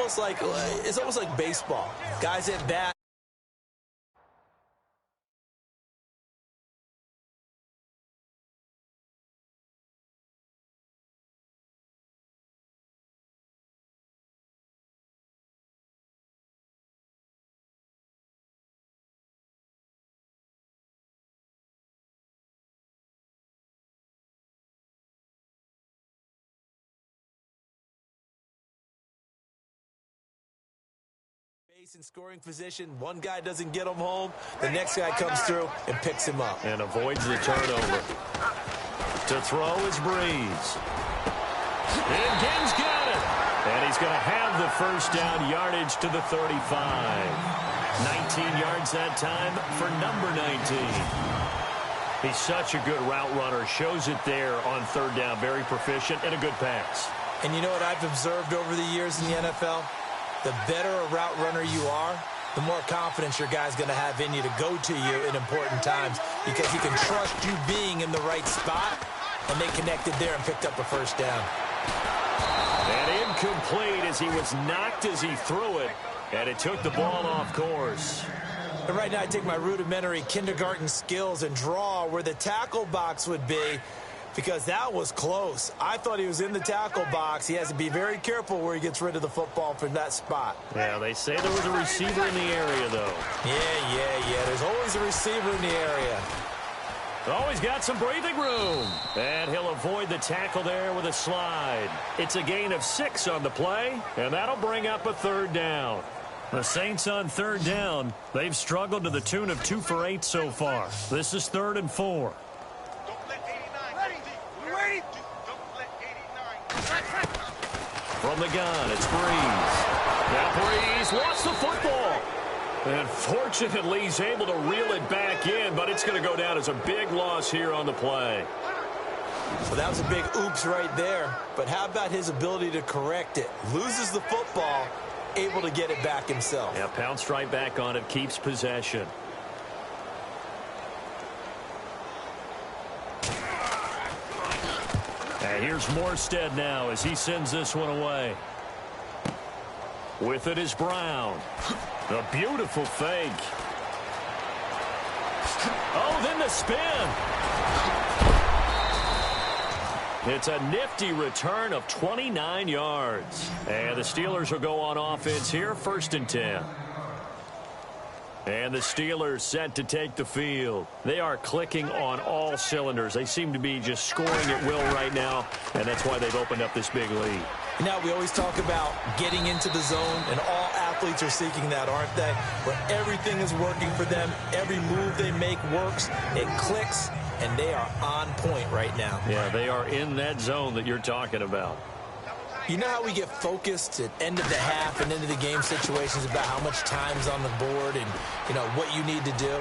almost like baseball. Guys at bat. In scoring position, one guy doesn't get him home, the next guy comes through and picks him up. And avoids the turnover. To throw is Breeze. And Gibbs got it. And he's going to have the first down, yardage to the 35. 19 yards that time for number 19. He's such a good route runner. Shows it there on third down. Very proficient and a good pass. And you know what I've observed over the years in the NFL? The better a route runner you are, the more confidence your guy's going to have in you to go to you in important times because he can trust you being in the right spot, and they connected there and picked up a first down. And incomplete as he was knocked as he threw it, and it took the ball off course. And right now I take my rudimentary kindergarten skills and draw where the tackle box would be, because that was close. I thought he was in the tackle box. He has to be very careful where he gets rid of the football from that spot. Yeah, they say there was a receiver in the area, though. Yeah. There's always a receiver in the area. Always got some breathing room. And he'll avoid the tackle there with a slide. It's a gain of 6 on the play, and that'll bring up a third down. The Saints on third down. They've struggled to the tune of 2 for 8 so far. This is 3rd and 4. From the gun, it's Breeze. Now Breeze lost the football. And fortunately, he's able to reel it back in, but it's going to go down as a big loss here on the play. So that was a big oops right there. But how about his ability to correct it? Loses the football, able to get it back himself. Yeah, pounced right back on it, keeps possession. And here's Morstead now as he sends this one away. With it is Brown. A beautiful fake. Oh, then the spin. It's a nifty return of 29 yards. And the Steelers will go on offense here, 1st and 10. And the Steelers set to take the field. They are clicking on all cylinders. They seem to be just scoring at will right now, and that's why they've opened up this big lead. Now, we always talk about getting into the zone, and all athletes are seeking that, aren't they? Where everything is working for them. Every move they make works. It clicks, and they are on point right now. Yeah, they are in that zone that you're talking about. You know how we get focused at end of the half and into the game situations about how much time's on the board and, you know, what you need to do?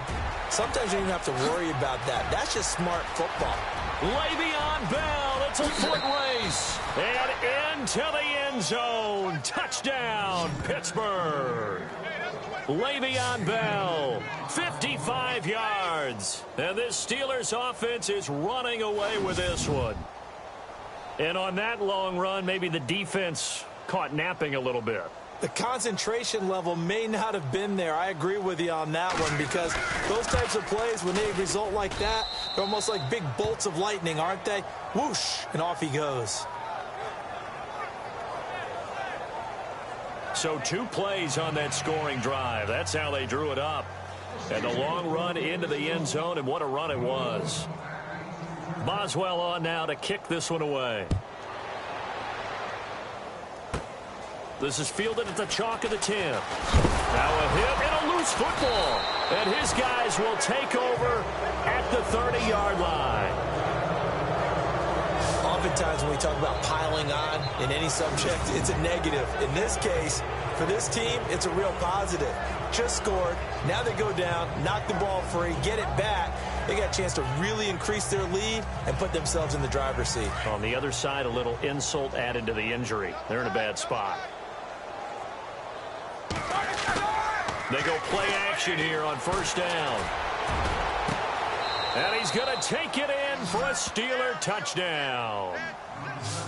Sometimes you don't even have to worry about that. That's just smart football. Le'Veon Bell, it's a foot race. And into the end zone. Touchdown, Pittsburgh. Le'Veon Bell, 55 yards. And this Steelers offense is running away with this one. And on that long run, maybe the defense caught napping a little bit. The concentration level may not have been there. I agree with you on that one, because those types of plays, when they result like that, they're almost like big bolts of lightning, aren't they? Whoosh, and off he goes. So 2 plays on that scoring drive. That's how they drew it up. And the long run into the end zone, and what a run it was. Boswell on now to kick this one away. This is fielded at the chalk of the 10. Now a hit and a loose football. And his guys will take over at the 30-yard line. Oftentimes when we talk about piling on in any subject, it's a negative. In this case, for this team, it's a real positive. Just scored. Now they go down, knock the ball free, get it back. They got a chance to really increase their lead and put themselves in the driver's seat. On the other side, a little insult added to the injury. They're in a bad spot. They go play action here on 1st down. And he's going to take it in for a Steeler touchdown.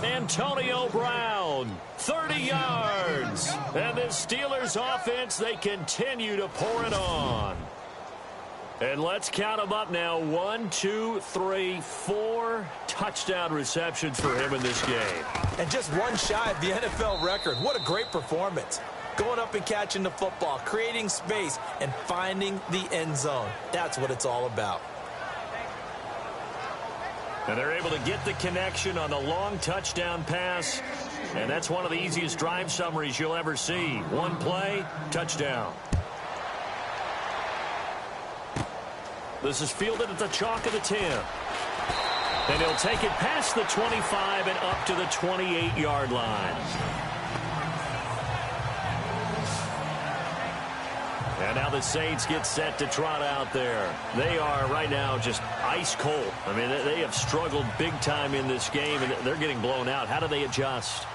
Antonio Brown, 30 yards. And the Steelers offense, they continue to pour it on. And let's count them up now. 1, 2, 3, 4 touchdown receptions for him in this game. And just one shy of the NFL record. What a great performance. Going up and catching the football, creating space, and finding the end zone. That's what it's all about. And they're able to get the connection on the long touchdown pass. And that's one of the easiest drive summaries you'll ever see. One play, touchdown. This is fielded at the chalk of the 10. And he'll take it past the 25 and up to the 28-yard line. And now the Saints get set to trot out there. They are right now just ice cold. I mean, they have struggled big time in this game, and they're getting blown out. How do they adjust?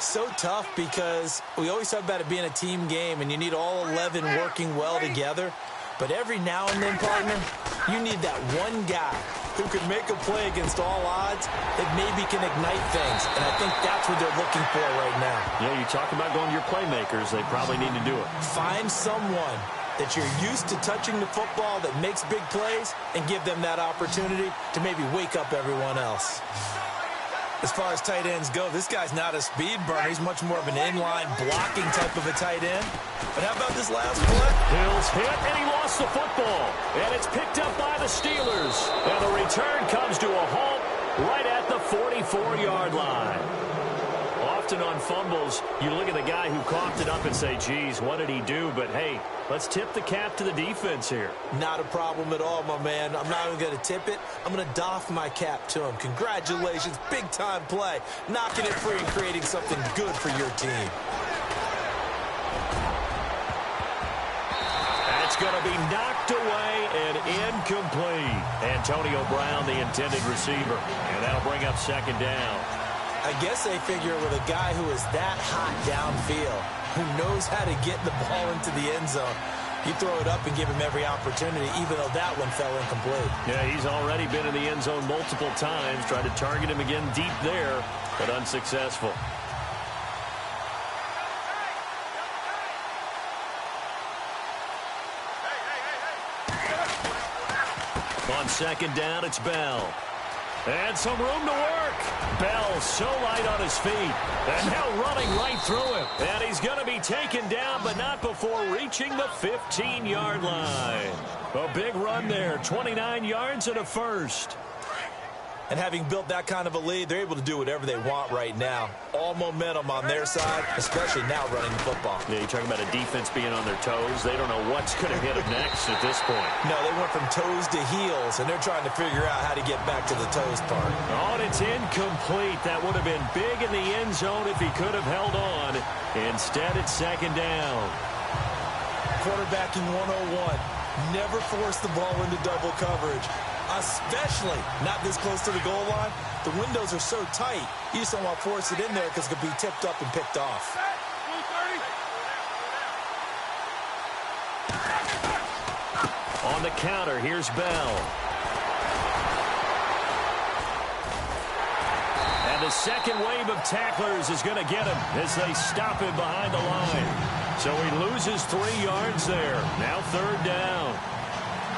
So tough because we always talk about it being a team game, and you need all 11 working well together. But every now and then, partner, you need that one guy who can make a play against all odds that maybe can ignite things. And I think that's what they're looking for right now. Yeah, you talk about going to your playmakers. They probably need to do it. Find someone that you're used to touching the football that makes big plays and give them that opportunity to maybe wake up everyone else. As far as tight ends go, this guy's not a speed burner. He's much more of an inline blocking type of a tight end. But how about this last play? Hill's hit, and he lost the football. And it's picked up by the Steelers. And the return comes to a halt right at the 44-yard line. Often on fumbles, you look at the guy who coughed it up and say, geez, what did he do? But, hey, let's tip the cap to the defense here. Not a problem at all, my man. I'm not even going to tip it. I'm going to doff my cap to him. Congratulations. Big-time play. Knocking it free and creating something good for your team. That's going to be knocked away and incomplete. Antonio Brown, the intended receiver. And that'll bring up second down. I guess they figure with a guy who is that hot downfield, who knows how to get the ball into the end zone, you throw it up and give him every opportunity, even though that one fell incomplete. Yeah, he's already been in the end zone multiple times, tried to target him again deep there, but unsuccessful. On second down, it's Bell. And some room to work. Bell so light on his feet. And now running right through him. And he's going to be taken down, but not before reaching the 15-yard line. A big run there. 29 yards and a first. And having built that kind of a lead, they're able to do whatever they want right now. All momentum on their side, especially now running the football. Yeah, you talk about a defense being on their toes. They don't know what's going to hit them next at this point. No, they went from toes to heels, and they're trying to figure out how to get back to the toes part. Oh, and it's incomplete. That would have been big in the end zone if he could have held on. Instead, it's second down. Quarterbacking 101. Never force the ball into double coverage. Especially not this close to the goal line. The windows are so tight, you just don't want to force it in there because it could be tipped up and picked off. On the counter, here's Bell. And the second wave of tacklers is going to get him as they stop him behind the line. So he loses 3 yards there. Now third down.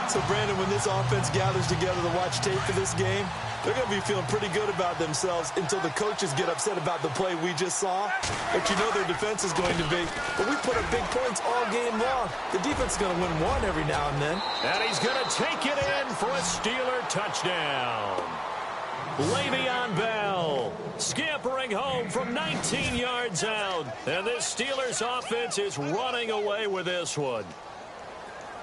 So, Brandon, when this offense gathers together to watch tape for this game, they're going to be feeling pretty good about themselves until the coaches get upset about the play we just saw. But you know their defense is going to be. But we put up big points all game long. The defense is going to win one every now and then. And he's going to take it in for a Steeler touchdown. Le'Veon Bell scampering home from 19 yards out. And this Steelers offense is running away with this one.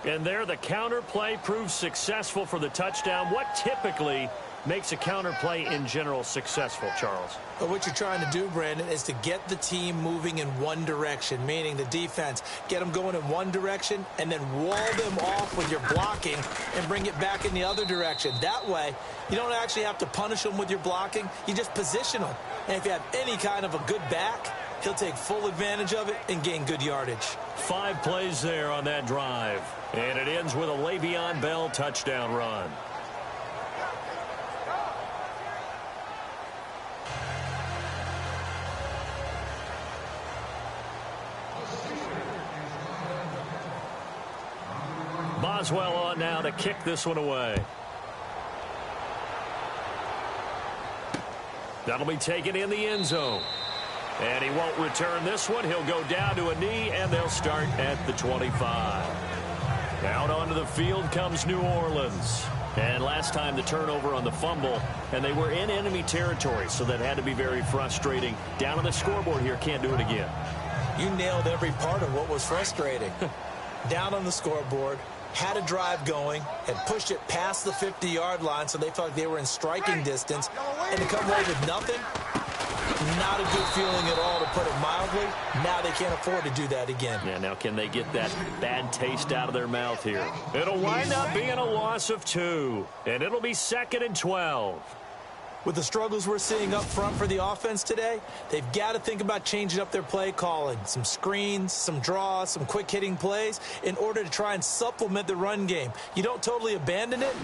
And there, the counter play proves successful for the touchdown. What typically makes a counter play in general successful, Charles? But what you're trying to do, Brandon, is to get the team moving in one direction, meaning the defense, get them going in one direction and then wall them off with your blocking and bring it back in the other direction. That way, you don't actually have to punish them with your blocking. You just position them. And if you have any kind of a good back, he'll take full advantage of it and gain good yardage. 5 plays there on that drive. And it ends with a Le'Veon Bell touchdown run. Boswell on now to kick this one away. That'll be taken in the end zone. And he won't return this one. He'll go down to a knee, and they'll start at the 25. Out onto the field comes New Orleans. And last time the turnover on the fumble, and they were in enemy territory, so that had to be very frustrating. Down on the scoreboard here, can't do it again. You nailed every part of what was frustrating. Down on the scoreboard, had a drive going, had pushed it past the 50-yard line so they felt like they were in striking distance, and to come away with nothing, not a good feeling at all, to put it mildly. Now they can't afford to do that again. Yeah, now can they get that bad taste out of their mouth here? It'll wind up being a loss of 2, and it'll be 2nd and 12. With the struggles we're seeing up front for the offense today, they've got to think about changing up their play calling. Some screens, some draws, some quick-hitting plays in order to try and supplement the run game. You don't totally abandon it.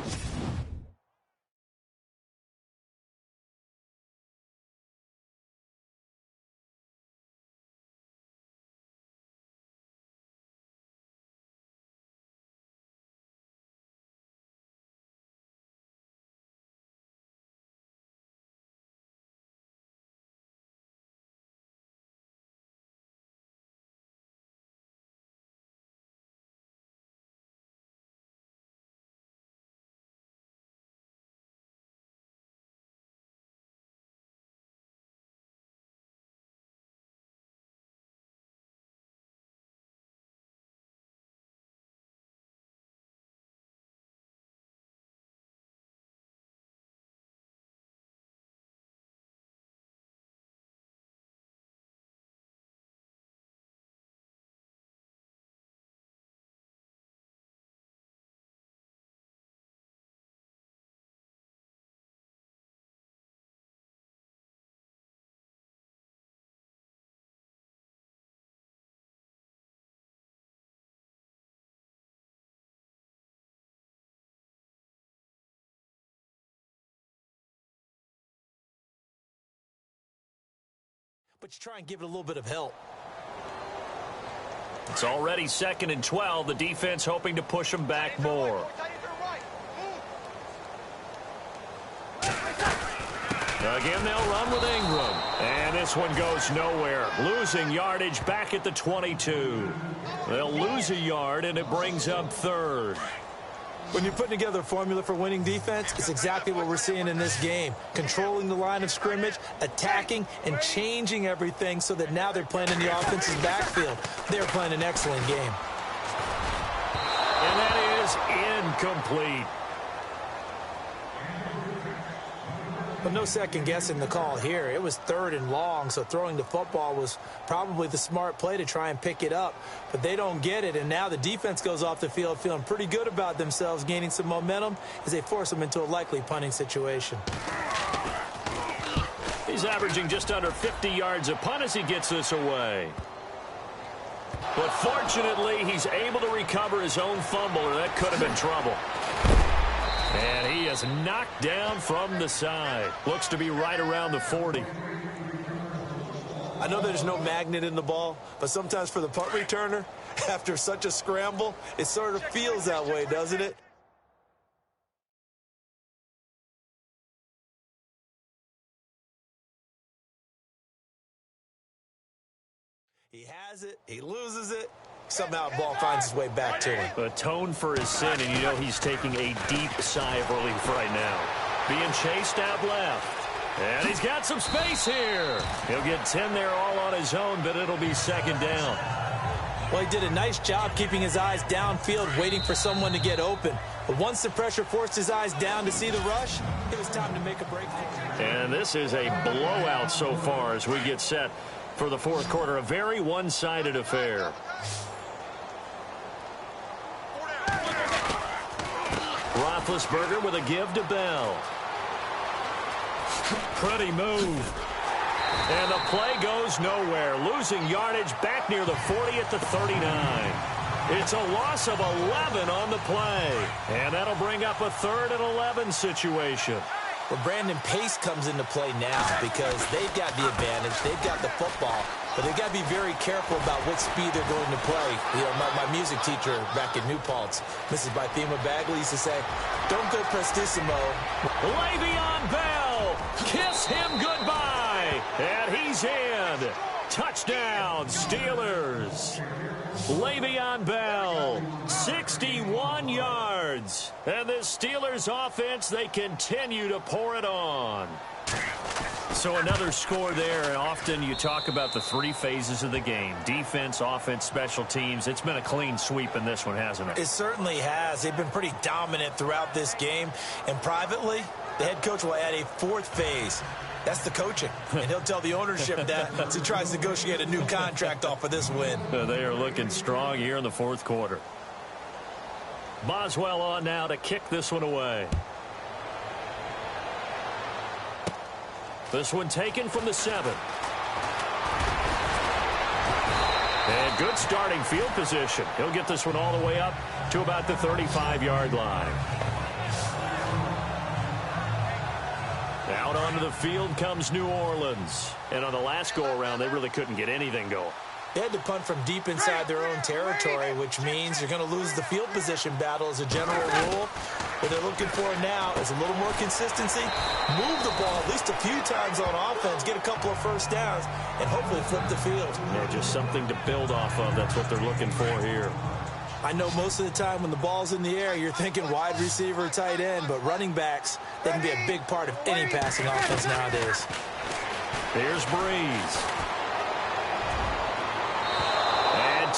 But you try and give it a little bit of help. It's already 2nd and 12. The defense hoping to push them back more. Again, they'll run with Ingram. And this one goes nowhere. Losing yardage back at the 22. They'll lose a yard, and it brings up 3rd. When you're putting together a formula for winning defense, it's exactly what we're seeing in this game. Controlling the line of scrimmage, attacking, and changing everything so that now they're playing in the offense's backfield. They're playing an excellent game. And that is incomplete. But no second guessing the call here. It was 3rd and long, so throwing the football was probably the smart play to try and pick it up. But they don't get it, and now the defense goes off the field feeling pretty good about themselves, gaining some momentum as they force them into a likely punting situation. He's averaging just under 50 yards a punt as he gets this away. But fortunately, he's able to recover his own fumble, or that could have been trouble. And he is knocked down from the side. Looks to be right around the 40. I know there's no magnet in the ball, but sometimes for the punt returner, after such a scramble, it sort of feels that way, doesn't it? He has it, he loses it. Somehow the ball finds its way back to him. Atone for his sin, and you know he's taking a deep sigh of relief right now. Being chased out left. And he's got some space here. He'll get 10 there all on his own, but it'll be 2nd down. Well, he did a nice job keeping his eyes downfield, waiting for someone to get open. But once the pressure forced his eyes down to see the rush, it was time to make a break for him. And this is a blowout so far as we get set for the 4th quarter. A very one-sided affair. Roethlisberger with a give to Bell. Pretty move. And the play goes nowhere. Losing yardage back near the 40 at the 39. It's a loss of 11 on the play. And that'll bring up a 3rd and 11 situation. Well, Brandon, pace comes into play now because they've got the advantage. They've got the football. But they've got to be very careful about what speed they're going to play. You know, my music teacher back in New Paltz, Mrs. Bythema Bagley, used to say, don't go prestissimo. Le'Veon Bell, kiss him goodbye. And he's in. Touchdown, Steelers. Le'Veon Bell, 61 yards. And the Steelers offense, they continue to pour it on. So another score there, and often you talk about the three phases of the game. Defense, offense, special teams. It's been a clean sweep in this one, hasn't it? It certainly has. They've been pretty dominant throughout this game. And privately, the head coach will add a fourth phase. That's the coaching. And he'll tell the ownership that as he tries to negotiate a new contract off of this win. They are looking strong here in the fourth quarter. Boswell on now to kick this one away. This one taken from the 7. And good starting field position. He'll get this one all the way up to about the 35-yard line. Out onto the field comes New Orleans. And on the last go-around, they really couldn't get anything going. They had to punt from deep inside their own territory, which means you're going to lose the field position battle as a general rule. What they're looking for now is a little more consistency, move the ball at least a few times on offense, get a couple of first downs, and hopefully flip the field. Yeah, just something to build off of. That's what they're looking for here. I know most of the time when the ball's in the air, you're thinking wide receiver, tight end, but running backs, they can be a big part of any passing offense nowadays. Here's Breeze.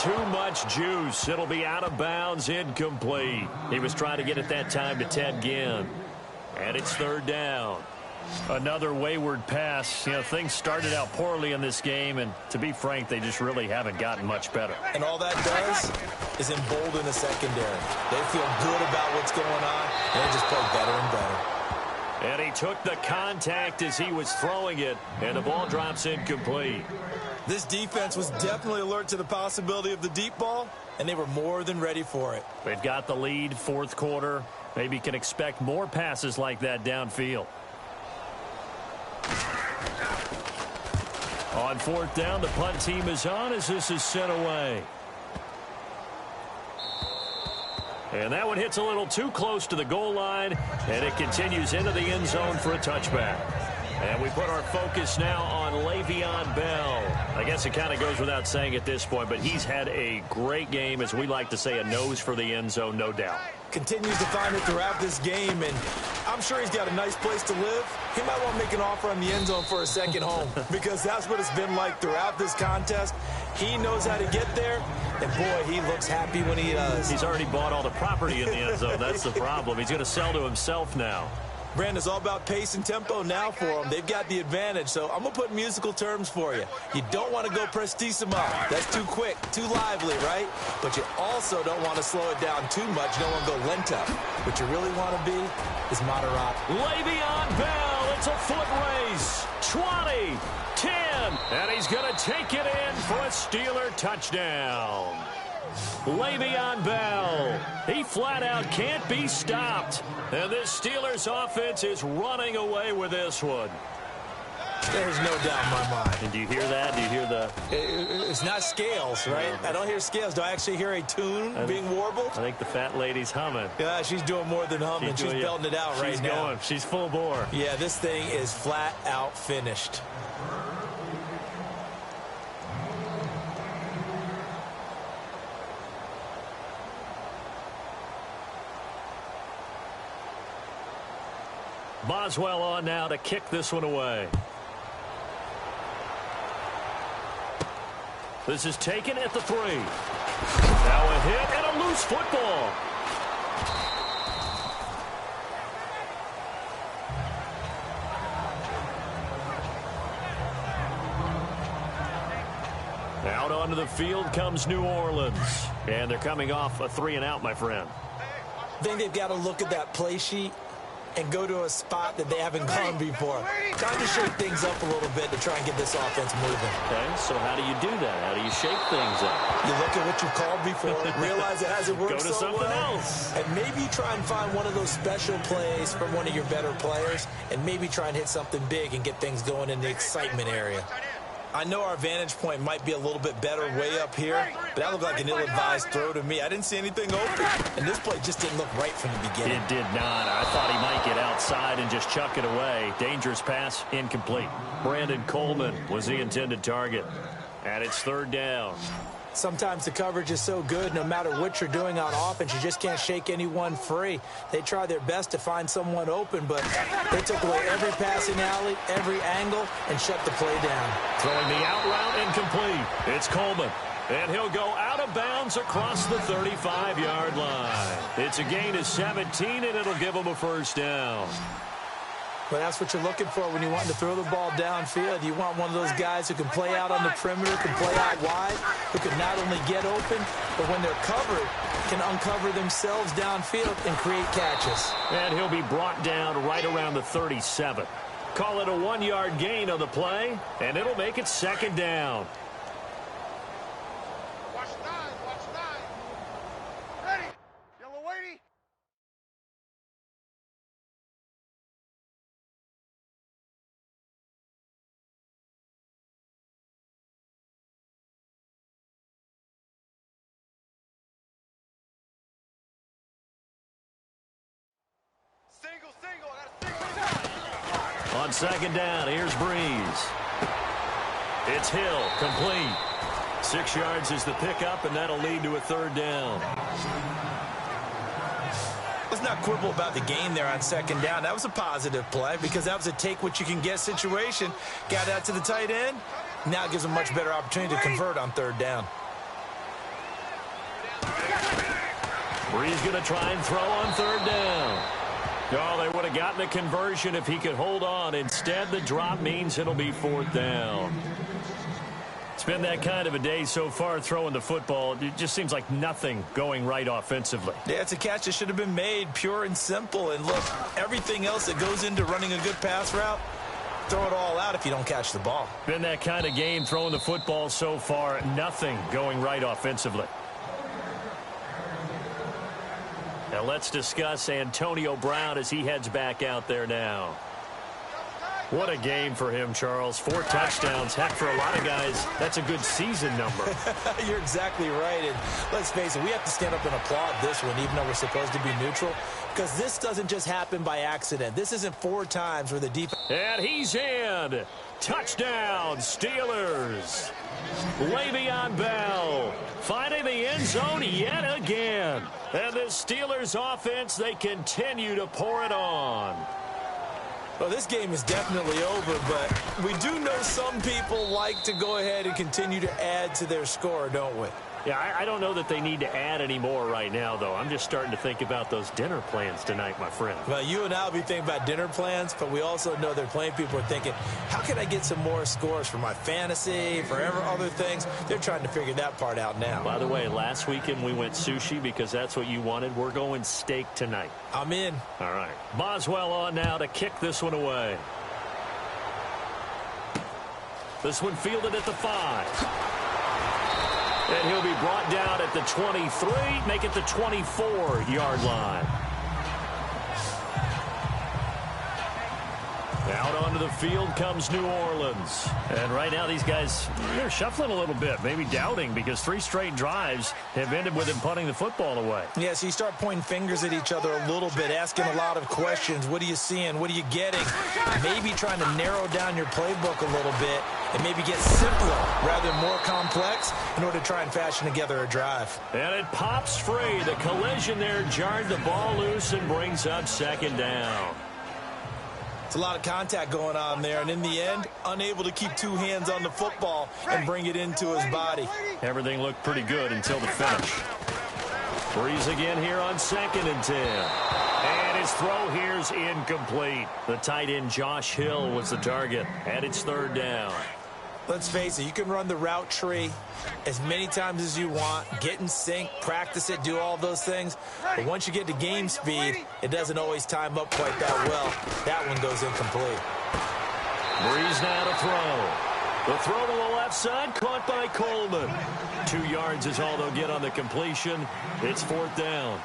Too much juice. It'll be out of bounds, incomplete. He was trying to get it that time to Ted Ginn. And it's third down. Another wayward pass. You know, things started out poorly in this game, and to be frank, they just really haven't gotten much better. And all that does is embolden the secondary. They feel good about what's going on, and they just play better and better. And he took the contact as he was throwing it, and the ball drops incomplete. This defense was definitely alert to the possibility of the deep ball, and they were more than ready for it. They've got the lead, fourth quarter. Maybe can expect more passes like that downfield. On fourth down, the punt team is on as this is sent away. And that one hits a little too close to the goal line, and it continues into the end zone for a touchback. And we put our focus now on Le'Veon Bell. I guess it kind of goes without saying at this point, but he's had a great game, as we like to say, a nose for the end zone, no doubt. Continues to find it throughout this game, and I'm sure he's got a nice place to live. He might want to make an offer on the end zone for a second home, because that's what it's been like throughout this contest. He knows how to get there, and boy, he looks happy when he does. He's already bought all the property in the end zone. That's the problem. He's going to sell to himself now. Brandon, it's all about pace and tempo now for them. They've got the advantage, so I'm going to put musical terms for you. You don't want to go prestissimo. That's too quick, too lively, right? But you also don't want to slow it down too much. You don't want to go lento. What you really want to be is moderate. Le'Veon Bell, it's a foot race. 20, 10, and he's going to take it in for a Steeler touchdown. Le'Veon Bell, he flat out can't be stopped. And this Steelers offense is running away with this one. There's no doubt in my mind. And do you hear that? Do you hear the... It's not scales, right? I don't hear scales. Do I actually hear a tune being warbled? I think the fat lady's humming. Yeah, she's doing more than humming. She's belting it out right now. She's going. She's full bore. Yeah, this thing is flat out finished. Boswell on now to kick this one away. This is taken at the 3. Now a hit and a loose football. Out onto the field comes New Orleans. And they're coming off a 3 and out, my friend. I think they've got to look at that play sheet and go to a spot that they haven't gone before. Time to shake things up a little bit to try and get this offense moving. Okay, so how do you do that? How do you shake things up? You look at what you called before, realize it hasn't worked go to so something well, else. and maybe try and find one of those special plays from one of your better players, and maybe try and hit something big and get things going in the excitement area. I know our vantage point might be a little bit better way up here, but that looked like an ill-advised throw to me. I didn't see anything open, and this play just didn't look right from the beginning. It did not. I thought he might get outside and just chuck it away. Dangerous pass, incomplete. Brandon Coleman was the intended target. And it's third down. Sometimes the coverage is so good, no matter what you're doing on offense, you just can't shake anyone free. They try their best to find someone open, but they took away every passing alley, every angle, and shut the play down. Throwing the out route incomplete. It's Coleman. And he'll go out of bounds across the 35-yard line. It's a gain of 17, and it'll give him a first down. Well, that's what you're looking for when you want to throw the ball downfield. You want one of those guys who can play out on the perimeter, can play out wide, who can not only get open, but when they're covered, can uncover themselves downfield and create catches. And he'll be brought down right around the 37. Call it a 1-yard gain on the play, and it'll make it second down. Watch 9, watch 9. Ready, yellow weighty. Single, On second down, here's Breeze. It's Hill, complete. 6 yards is the pickup, and that'll lead to a third down. Let's not quibble about the gain there on second down. That was a positive play because that was a take-what-you-can-get situation. Got out to the tight end. Now it gives them a much better opportunity to convert on third down. Breeze going to try and throw on third down. Oh, they would have gotten a conversion if he could hold on. Instead, the drop means it'll be fourth down. It's been that kind of a day so far throwing the football. It just seems like nothing going right offensively. Yeah, it's a catch that should have been made, pure and simple. And look, everything else that goes into running a good pass route, throw it all out if you don't catch the ball. Been that kind of game throwing the football so far. Nothing going right offensively. Now let's discuss Antonio Brown as he heads back out there now. What a game for him, Charles. 4 touchdowns. Heck, for a lot of guys, that's a good season number. You're exactly right. And let's face it, we have to stand up and applaud this one, even though we're supposed to be neutral, because this doesn't just happen by accident. This isn't 4 times where the defense... And he's in. Touchdown, Steelers. Le'Veon Bell finding the end zone yet again. And the Steelers offense, they continue to pour it on. Well, this game is definitely over, but we do know some people like to go ahead and continue to add to their score, don't we? Yeah, I don't know that they need to add any more right now, though. I'm just starting to think about those dinner plans tonight, my friend. Well, you and I will be thinking about dinner plans, but we also know they're playing people are thinking, how can I get some more scores for my fantasy, for other things? They're trying to figure that part out now. By the way, last weekend we went sushi because that's what you wanted. We're going steak tonight. I'm in. All right. Boswell on now to kick this one away. This one fielded at the 5. And he'll be brought down at the 23, make it the 24-yard line. Out onto the field comes New Orleans. And right now these guys, they're shuffling a little bit, maybe doubting, because 3 straight drives have ended with them punting the football away. Yeah, so you start pointing fingers at each other a little bit, asking a lot of questions. What are you seeing? What are you getting? Maybe trying to narrow down your playbook a little bit and maybe get simpler rather than more complex in order to try and fashion together a drive. And it pops free. The collision there jarred the ball loose and brings up second down. It's a lot of contact going on there, and in the end, unable to keep 2 hands on the football and bring it into his body. Everything looked pretty good until the finish. Breeze again here on 2nd and 10. And his throw here's incomplete. The tight end Josh Hill was the target, and it's third down. Let's face it, you can run the route tree as many times as you want, get in sync, practice it, do all those things. But once you get to game speed, it doesn't always time up quite that well. That one goes incomplete. Breeze now to throw. The throw to the left side, caught by Coleman. 2 yards is all they'll get on the completion. It's fourth down.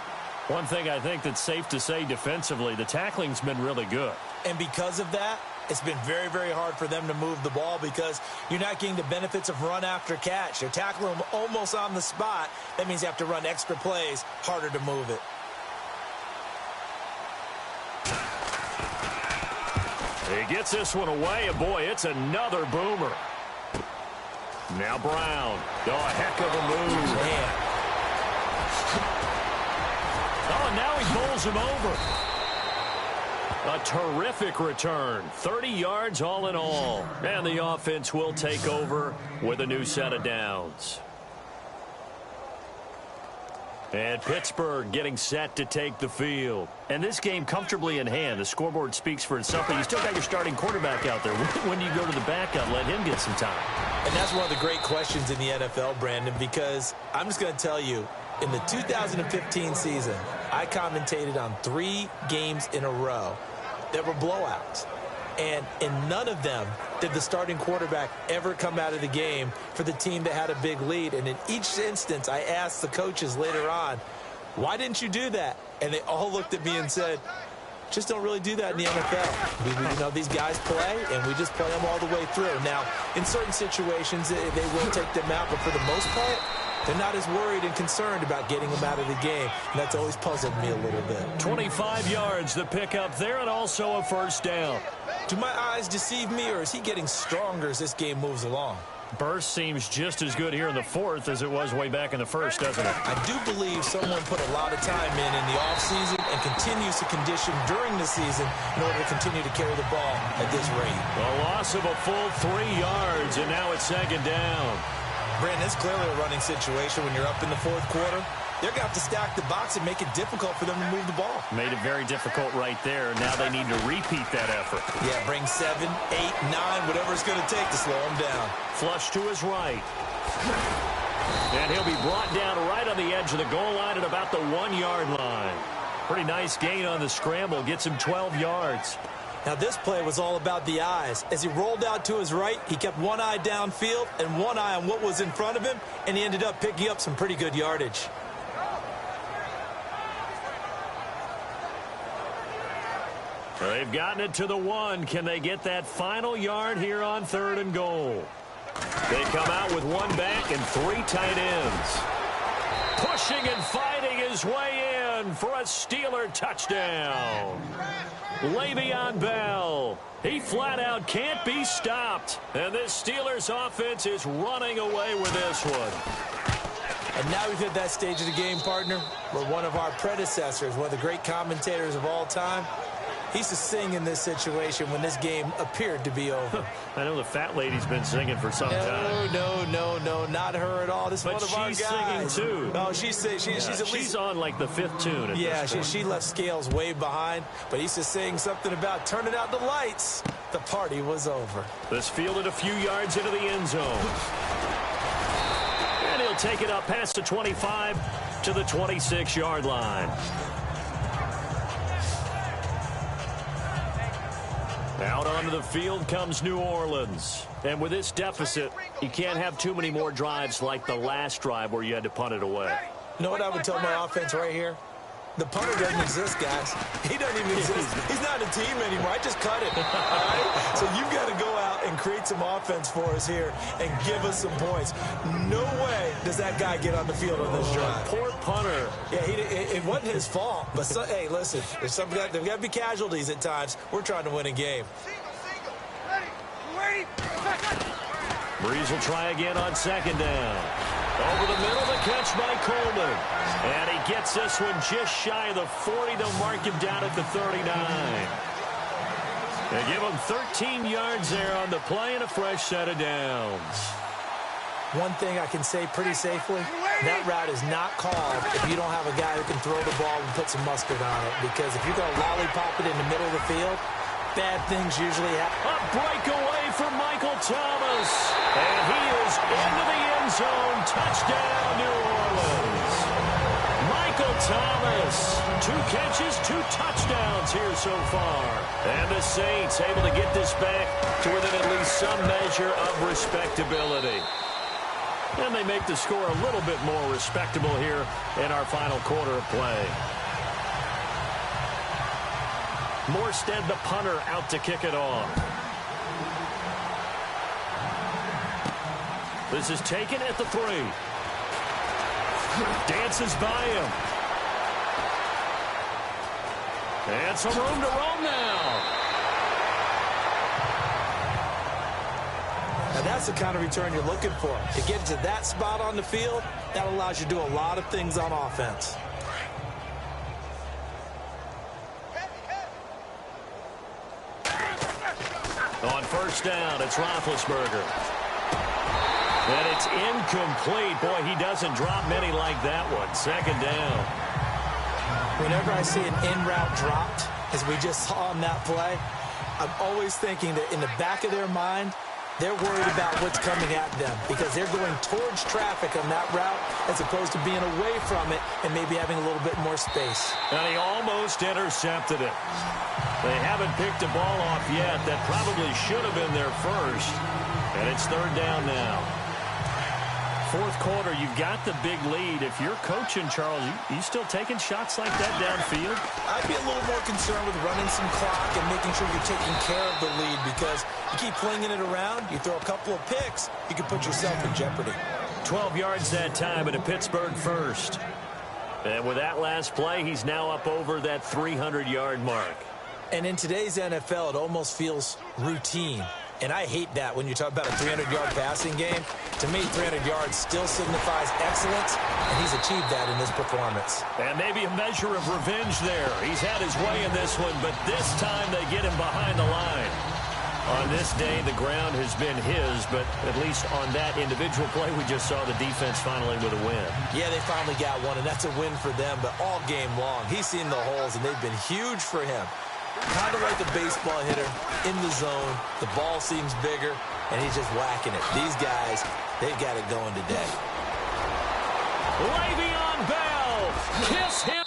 One thing I think that's safe to say defensively, the tackling's been really good. And because of that, It's been very, very hard for them to move the ball because you're not getting the benefits of run after catch. You're tackling them almost on the spot. That means you have to run extra plays, harder to move it. He gets this one away, and boy, it's another boomer. Now Brown. Oh, a heck of a move. Man. Oh, and now he bowls him over. A terrific return. 30 yards all in all. And the offense will take over with a new set of downs. And Pittsburgh getting set to take the field. And this game comfortably in hand. The scoreboard speaks for itself, but you still got your starting quarterback out there. When do you go to the backup, let him get some time? And that's one of the great questions in the NFL, Brandon, because I'm just going to tell you, in the 2015 season, I commentated on 3 games in a row that were blowouts. And in none of them did the starting quarterback ever come out of the game for the team that had a big lead. And in each instance, I asked the coaches later on, why didn't you do that? And they all looked at me and said, just don't really do that in the NFL. These guys play, and we just play them all the way through. Now, in certain situations, they will take them out, but for the most part, they're not as worried and concerned about getting them out of the game. And that's always puzzled me a little bit. 25 yards the pickup there, and also a first down. Do my eyes deceive me, or is he getting stronger as this game moves along? Burst seems just as good here in the fourth as it was way back in the first, doesn't it? I do believe someone put a lot of time in the offseason and continues to condition during the season in order to continue to carry the ball at this rate. A loss of a full 3 yards, and now it's second down. Brandon, it's clearly a running situation when you're up in the fourth quarter. They're going to have to stack the box and make it difficult for them to move the ball. Made it very difficult right there. Now they need to repeat that effort. Yeah, bring 7, 8, 9, whatever it's going to take to slow him down. Flush to his right. And he'll be brought down right on the edge of the goal line at about the 1-yard line. Pretty nice gain on the scramble. Gets him 12 yards. Now, this play was all about the eyes. As he rolled out to his right, he kept one eye downfield and one eye on what was in front of him, and he ended up picking up some pretty good yardage. They've gotten it to the 1. Can they get that final yard here on 3rd and goal? They come out with 1 back and 3 tight ends. Pushing and fighting his way in for a Steeler touchdown. Le'Veon Bell. He flat out can't be stopped. And this Steelers offense is running away with this one. And now we've hit that stage of the game, partner, where one of our predecessors, one of the great commentators of all time, he used to sing in this situation when this game appeared to be over. I know the fat lady's been singing for some time. No, not her at all. This is one of our guys. But she's singing, too. No, she's at least... She's on, like, the 5th tune at this point. She left Scales way behind, but he used to sing something about turning out the lights. The party was over. This fielded a few yards into the end zone. And he'll take it up past the 25 to the 26-yard line. Out onto the field comes New Orleans. And with this deficit, you can't have too many more drives like the last drive where you had to punt it away. You know what I would tell my offense right here? The punter doesn't exist, guys. He doesn't even exist. He's not a team anymore. I just cut it. All right? So you've got to go out and create some offense for us here and give us some points. No way does that guy get on the field on this drive. Poor punter. Yeah, it wasn't his fault. But, hey, listen, there's got to be casualties at times. We're trying to win a game. Ready? Breeze will try again on 2nd down. Over the middle, the catch by Coleman. And he gets this one just shy of the 40. They'll mark him down at the 39. They give him 13 yards there on the play and a fresh set of downs. One thing I can say pretty safely, that route is not called if you don't have a guy who can throw the ball and put some mustard on it. Because if you're going to lollipop it in the middle of the field, bad things usually happen. A breakaway for Michael Thomas. And he is into the end zone. Touchdown, New Orleans. Michael Thomas. 2 catches, 2 touchdowns here so far. And the Saints able to get this back to within at least some measure of respectability. And they make the score a little bit more respectable here in our final quarter of play. Morstead, the punter, out to kick it off. This is taken at the 3. Dances by him. And some room to roam now. Now that's the kind of return you're looking for. To get to that spot on the field, that allows you to do a lot of things on offense. On first down, it's Roethlisberger. And it's incomplete. Boy, he doesn't drop many like that one. Second down. Whenever I see an in-route dropped, as we just saw on that play, I'm always thinking that in the back of their mind, they're worried about what's coming at them because they're going towards traffic on that route as opposed to being away from it and maybe having a little bit more space. And he almost intercepted it. They haven't picked a ball off yet. That probably should have been their first. And it's third down now. Fourth quarter, you've got the big lead. If you're coaching, Charles, you still taking shots like that downfield? I'd be a little more concerned with running some clock and making sure you're taking care of the lead because you keep flinging it around, you throw a couple of picks, you can put yourself in jeopardy. 12 yards that time and a Pittsburgh first. And with that last play, he's now up over that 300-yard mark. And in today's NFL, it almost feels routine. And I hate that when you talk about a 300-yard passing game. To me, 300 yards still signifies excellence, and he's achieved that in this performance. And maybe a measure of revenge there. He's had his way in this one, but this time they get him behind the line. On this day, the ground has been his, but at least on that individual play, we just saw the defense finally with a win. Yeah, they finally got one, and that's a win for them, but all game long, he's seen the holes, and they've been huge for him. Kind of like a baseball hitter in the zone. The ball seems bigger, and he's just whacking it. These guys, they've got it going today. Le'Veon Bell, kiss him.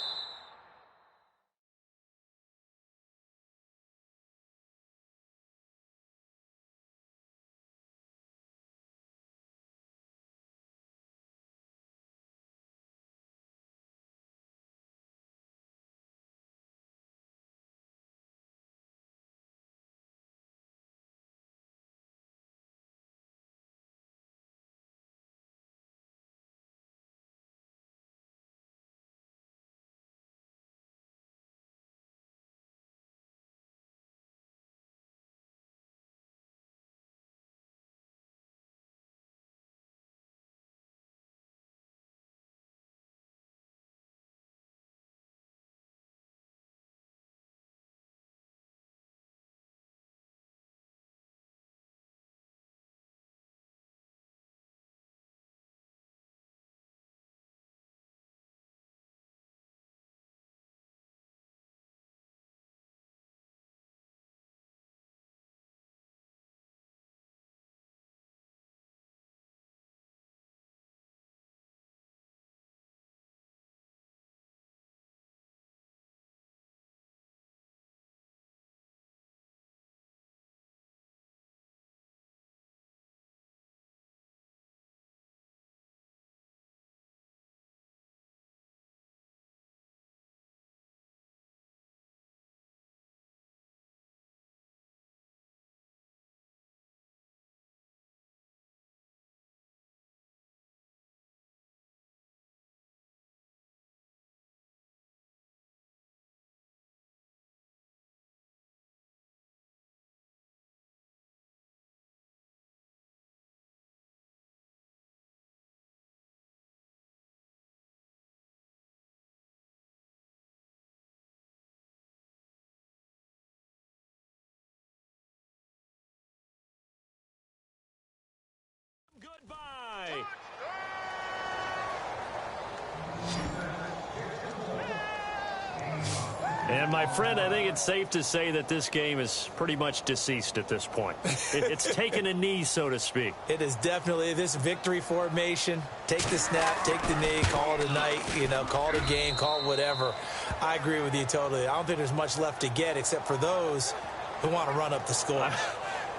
Goodbye. And, my friend, I think it's safe to say that this game is pretty much deceased at this point. It's taken a knee, so to speak. It is definitely this victory formation. Take the snap, take the knee, call it a night, call it a game, call it whatever. I agree with you totally. I don't think there's much left to get except for those who want to run up the score.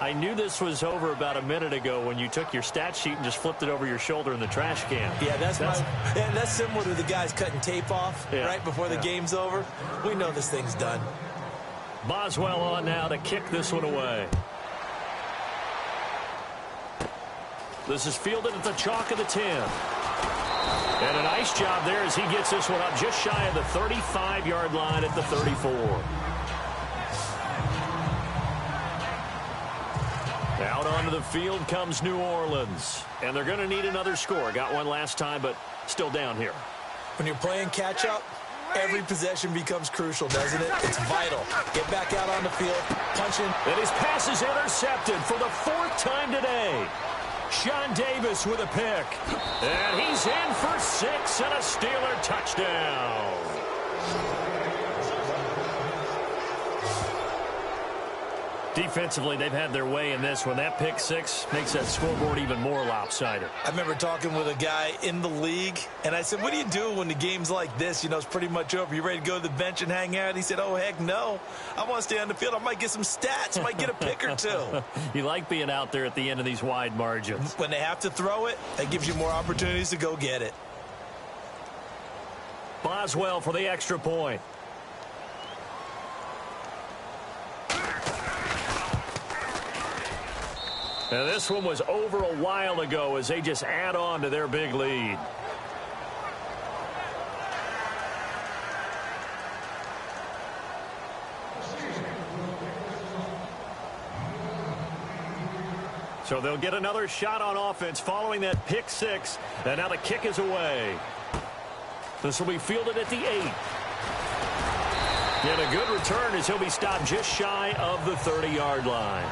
I knew this was over about a minute ago when you took your stat sheet and just flipped it over your shoulder in the trash can. Yeah, that's similar to the guys cutting tape off right before the game's over. We know this thing's done. Boswell on now to kick this one away. This is fielded at the chalk of the 10. And a nice job there as he gets this one up just shy of the 35-yard line at the 34. Out onto the field comes New Orleans. And they're going to need another score. Got one last time, but still down here. When you're playing catch-up, every possession becomes crucial, doesn't it? It's vital. Get back out on the field, punch in. And his pass is intercepted for the 4th time today. Sean Davis with a pick. And he's in for 6 and a Steeler touchdown. Defensively, they've had their way in this one. That pick 6 makes that scoreboard even more lopsided. I remember talking with a guy in the league, and I said, what do you do when the game's like this? You know, it's pretty much over. You ready to go to the bench and hang out? He said, oh, heck no. I want to stay on the field. I might get some stats. Might get a pick or two. You like being out there at the end of these wide margins. When they have to throw it, that gives you more opportunities to go get it. Boswell for the extra point. And this one was over a while ago as they just add on to their big lead. So they'll get another shot on offense following that pick 6. And now the kick is away. This will be fielded at the 8. And a good return as he'll be stopped just shy of the 30-yard line.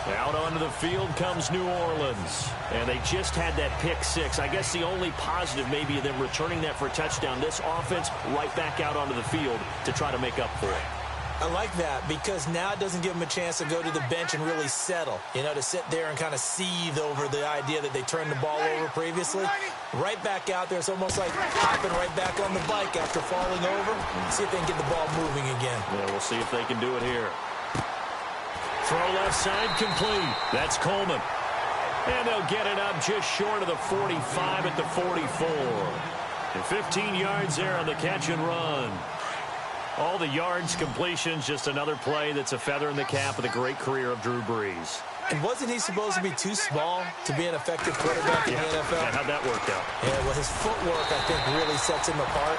Out onto the field comes New Orleans. And they just had that pick 6. I guess the only positive maybe of them returning that for a touchdown. This offense right back out onto the field to try to make up for it. I like that because now it doesn't give them a chance to go to the bench and really settle. You know, to sit there and kind of seethe over the idea that they turned the ball over previously. Right back out there. It's almost like hopping right back on the bike after falling over. See if they can get the ball moving again. Yeah, we'll see if they can do it here. Throw left side complete. That's Coleman. And they'll get it up just short of the 45 at the 44. And 15 yards there on the catch and run. All the yards, completions, just another play that's a feather in the cap of the great career of Drew Brees. And wasn't he supposed to be too small to be an effective quarterback in the NFL? Yeah, how'd that work out? Yeah, well, his footwork, I think, really sets him apart.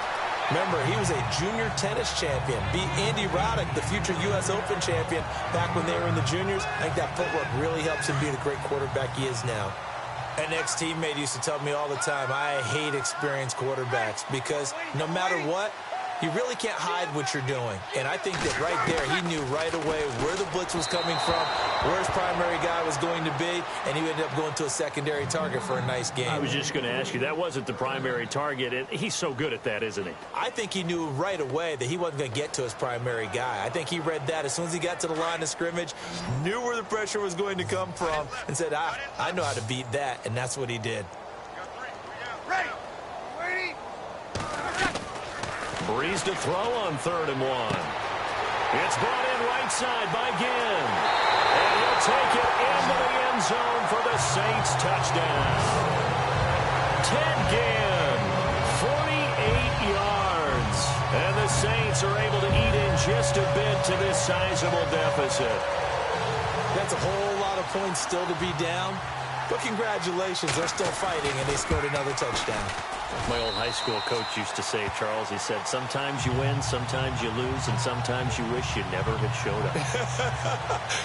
Remember, he was a junior tennis champion. Beat Andy Roddick, the future U.S. Open champion, back when they were in the juniors. I think that footwork really helps him be the great quarterback he is now. An ex-teammate used to tell me all the time, I hate experienced quarterbacks because no matter what, you really can't hide what you're doing. And I think that right there, he knew right away where the blitz was coming from, where his primary guy was going to be, and he ended up going to a secondary target for a nice game. I was just going to ask you, that wasn't the primary target, and he's so good at that, isn't he? I think he knew right away that he wasn't going to get to his primary guy. I think he read that as soon as he got to the line of scrimmage, knew where the pressure was going to come from, and said, I know how to beat that, and that's what he did. Ready. Waiting. Brees to throw on 3rd and 1. It's brought in right side by Ginn. And he'll take it into the end zone for the Saints touchdown. Ted Ginn, 48 yards. And the Saints are able to eat in just a bit to this sizable deficit. That's a whole lot of points still to be down. But congratulations, they're still fighting, and they scored another touchdown. My old high school coach used to say, Charles, he said, sometimes you win, sometimes you lose, and sometimes you wish you never had showed up.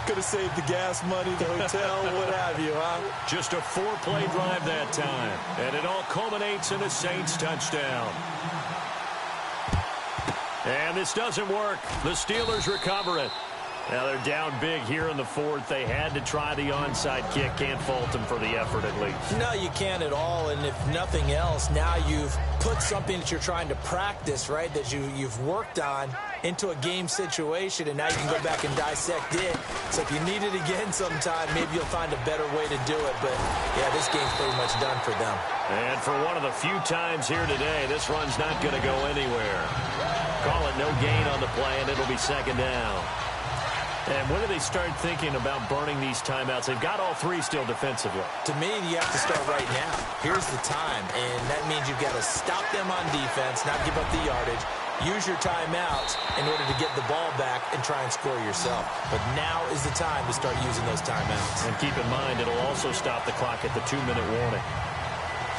Could have saved the gas money, the hotel, what have you, huh? Just a 4-play drive that time, and it all culminates in a Saints touchdown. And this doesn't work. The Steelers recover it. Now they're down big here in the 4th. They had to try the onside kick. Can't fault them for the effort at least. No, you can't at all. And if nothing else, now you've put something that you're trying to practice, right, that you've worked on into a game situation, and now you can go back and dissect it. So if you need it again sometime, maybe you'll find a better way to do it. But, yeah, this game's pretty much done for them. And for one of the few times here today, this run's not going to go anywhere. Call it no gain on the play, and it'll be 2nd down. And when do they start thinking about burning these timeouts? They've got all 3 still defensively. To me, you have to start right now. Here's the time, and that means you've got to stop them on defense, not give up the yardage, use your timeouts in order to get the ball back and try and score yourself. But now is the time to start using those timeouts. And keep in mind, it'll also stop the clock at the 2-minute warning.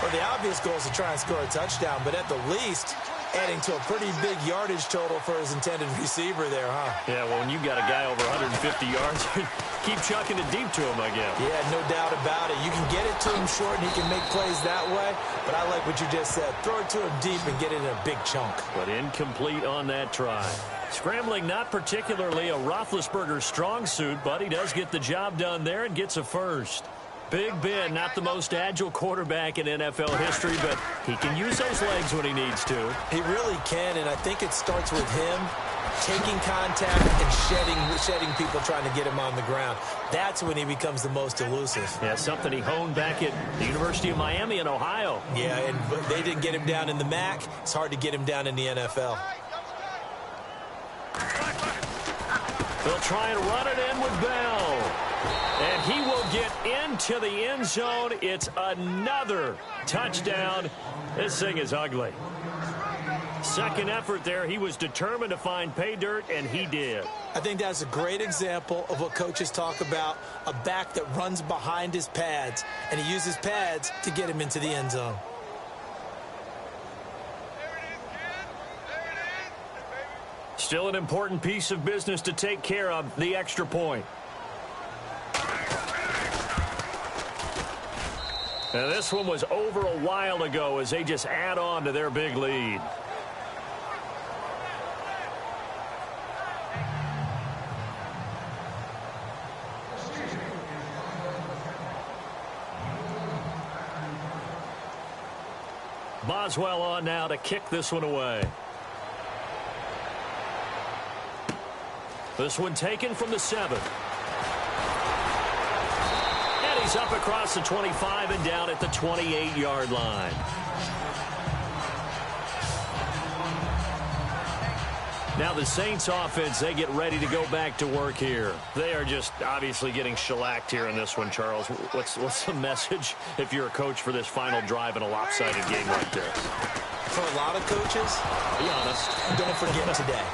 Well, the obvious goal is to try and score a touchdown, but at the least, adding to a pretty big yardage total for his intended receiver there, huh? Yeah, well, when you got a guy over 150 yards, keep chucking it deep to him, I guess. Yeah, no doubt about it. You can get it to him short, and he can make plays that way, but I like what you just said. Throw it to him deep and get it in a big chunk. But incomplete on that try. Scrambling, not particularly a Roethlisberger strong suit, but he does get the job done there and gets a first. Big Ben, not the most agile quarterback in NFL history, but he can use those legs when he needs to. He really can, and I think it starts with him taking contact and shedding people trying to get him on the ground. That's when he becomes the most elusive. Yeah, something he honed back at the University of Miami in Ohio. Yeah, and they didn't get him down in the MAC. It's hard to get him down in the NFL. They'll try and run it in with Bell. And he will get into the end zone. It's another touchdown. This thing is ugly. Second effort there. He was determined to find pay dirt, and he did. I think that's a great example of what coaches talk about, a back that runs behind his pads, and he uses pads to get him into the end zone. Still an important piece of business to take care of, the extra point. Now, this one was over a while ago as they just add on to their big lead. Boswell on now to kick this one away. This one taken from the 7. And he's up across the 25 and down at the 28-yard line. Now the Saints offense, they get ready to go back to work here. They are just obviously getting shellacked here in this one, Charles. What's the message if you're a coach for this final drive in a lopsided game like this? For a lot of coaches, be honest, don't forget today.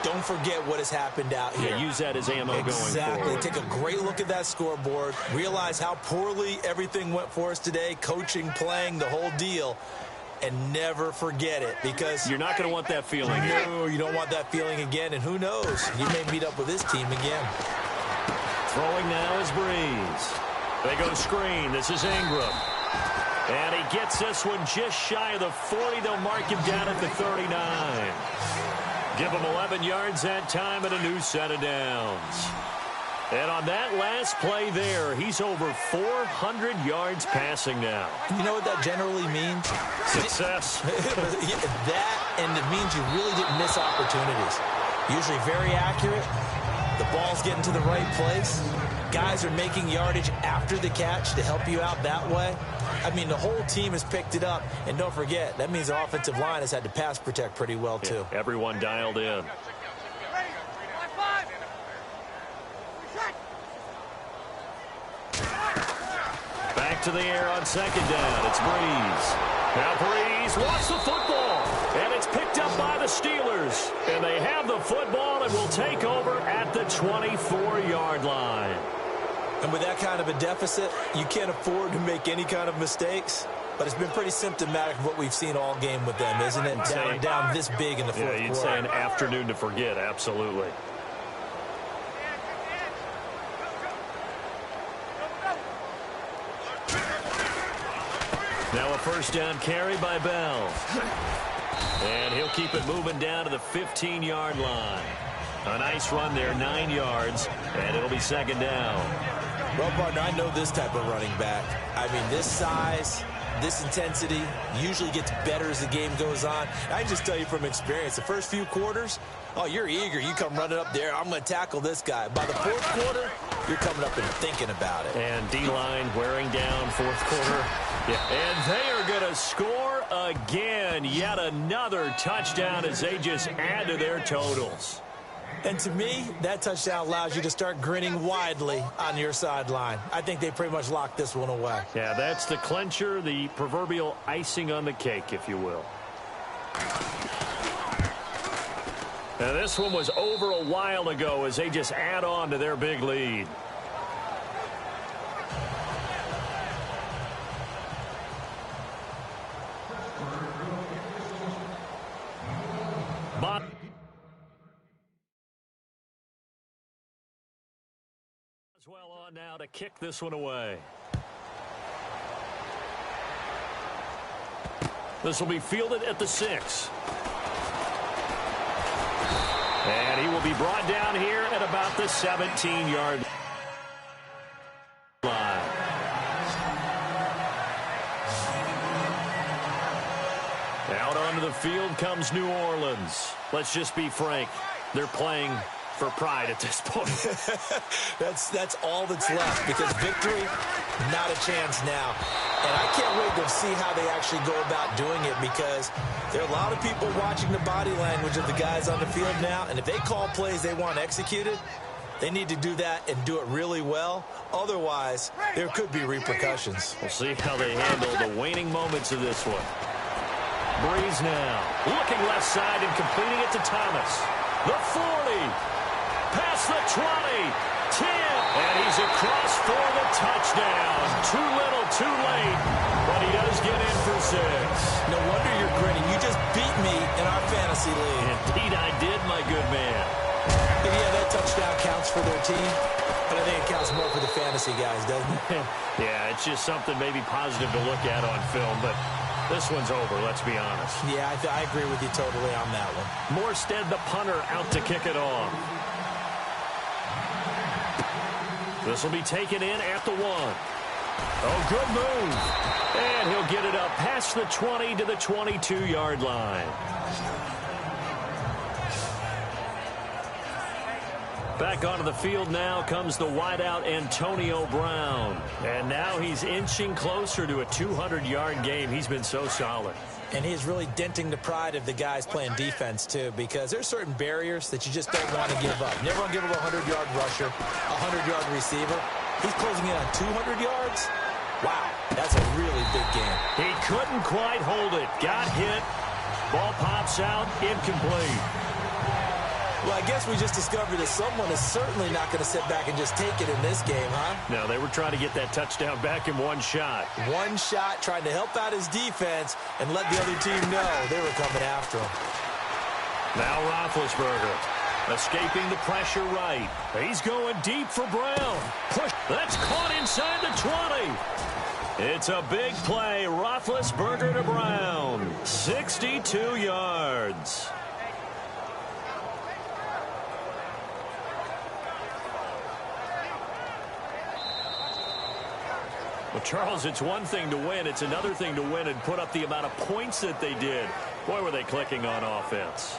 Don't forget what has happened out here. Yeah, use that as ammo going forward. Exactly. Take a great look at that scoreboard. Realize how poorly everything went for us today. Coaching, playing, the whole deal. And never forget it, because you're not going to want that feeling. No, you don't want that feeling again. And who knows? You may meet up with this team again. Throwing now is Breeze. They go screen. This is Ingram. And he gets this one just shy of the 40. They'll mark him down at the 39. Give him 11 yards that time and a new set of downs. And on that last play there, he's over 400 yards passing now. You know what that generally means? Success. That, and it means you really didn't miss opportunities. Usually very accurate. The ball's getting to the right place. Guys are making yardage after the catch to help you out that way. I mean, the whole team has picked it up. And don't forget, that means the offensive line has had to pass protect pretty well, too. Yeah, everyone dialed in. Back to the air on second down. It's Breeze. Now Breeze wants the football. And it's picked up by the Steelers. And they have the football and will take over at the 24-yard line. And with that kind of a deficit, you can't afford to make any kind of mistakes. But it's been pretty symptomatic of what we've seen all game with them, isn't it? Down this big in the fourth quarter. Yeah, you'd say an afternoon to forget, absolutely. Now a first down carry by Bell. And he'll keep it moving down to the 15-yard line. A nice run there, 9 yards, and it'll be second down. Well, partner, I know this type of running back. I mean, this size, this intensity usually gets better as the game goes on. I can just tell you from experience, the first few quarters, oh, you're eager. You come running up there, I'm going to tackle this guy. By the fourth quarter, you're coming up and thinking about it. And D-line wearing down fourth quarter. Yeah. And they are going to score again. Yet another touchdown as they just add to their totals. And to me, that touchdown allows you to start grinning widely on your sideline. I think they pretty much locked this one away. Yeah, that's the clincher, the proverbial icing on the cake, if you will. Now, this one was over a while ago as they just add on to their big lead. Well on now to kick this one away. This will be fielded at the 6. And he will be brought down here at about the 17-yard line. Out onto the field comes New Orleans. Let's just be frank. They're playing for pride at this point. That's all that's left, because victory, not a chance now. And I can't wait to see how they actually go about doing it, because there are a lot of people watching the body language of the guys on the field now, and if they call plays they want executed, they need to do that and do it really well. Otherwise, there could be repercussions. We'll see how they handle the waning moments of this one. Breeze now, looking left side and completing it to Thomas. The 40. Past the 20, 10, and he's across for the touchdown. Too little, too late, but he does get in for 6. No wonder you're grinning. You just beat me in our fantasy league. Indeed I did, my good man. And yeah, that touchdown counts for their team, but I think it counts more for the fantasy guys, doesn't it? Yeah, it's just something maybe positive to look at on film, but this one's over, let's be honest. Yeah, I agree with you totally on that one. Morstead, the punter, out to kick it off. This will be taken in at the 1. Oh, good move. And he'll get it up past the 20 to the 22-yard line. Back onto the field now comes the wideout Antonio Brown. And now he's inching closer to a 200-yard game. He's been so solid. And he's really denting the pride of the guys playing defense, too, because there's certain barriers that you just don't want to give up. You never want to give up a 100-yard rusher, a 100-yard receiver. He's closing in on 200 yards. Wow, that's a really big game. He couldn't quite hold it. Got hit. Ball pops out, incomplete. Well, I guess we just discovered that someone is certainly not going to sit back and just take it in this game, huh? No, they were trying to get that touchdown back in one shot. One shot, trying to help out his defense and let the other team know they were coming after him. Now Roethlisberger escaping the pressure right. He's going deep for Brown. Push. That's caught inside the 20. It's a big play. Roethlisberger to Brown. 62 yards. Well, Charles, it's one thing to win. It's another thing to win and put up the amount of points that they did. Boy, were they clicking on offense.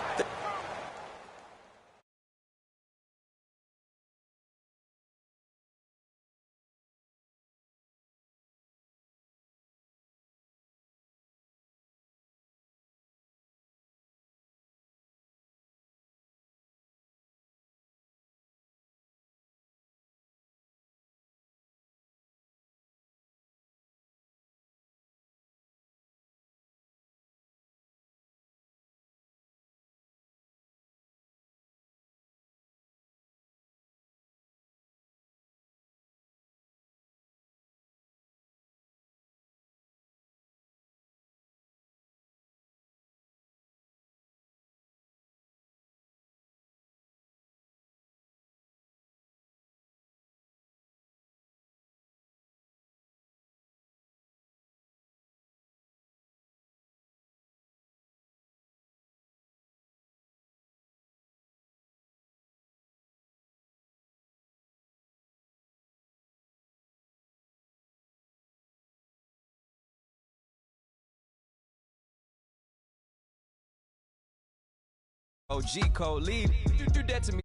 OG code leave. You do that to me.